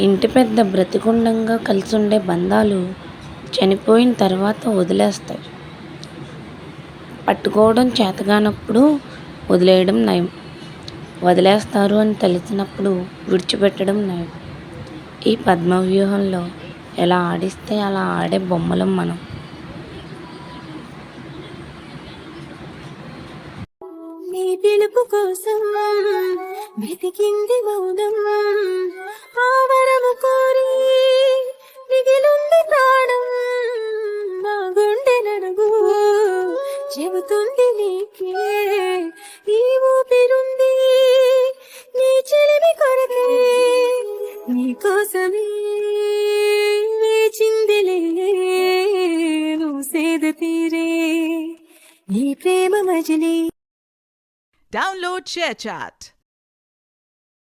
ఇంటి పెద్ద బ్రతికుండంగా కలిసుండే బంధాలు చనిపోయిన తర్వాత వదిలేస్తాయి. పట్టుకోవడం చేతకానప్పుడు వదిలేయడం నయం. వదిలేస్తారు అని తెలిసినప్పుడు విడిచిపెట్టడం నయం. ఈ పద్మవ్యూహంలో ఎలా ఆడిస్తే అలా ఆడే బొమ్మలం మనం. నీ పిలుపు కోసం వెతికింది మౌనం, ఆవరము కోరి మిగిలుంది ప్రాణం. నా గుండె నడుగు చెబుతుంది నీకే, ఈ ఊపిరుంది నీ చెలిమి కొరకే. నీ కోసమే వేచిందిలే నువ్వు సేద తీరే ఈ ప్రేమ మజిలీ. Download ShareChat.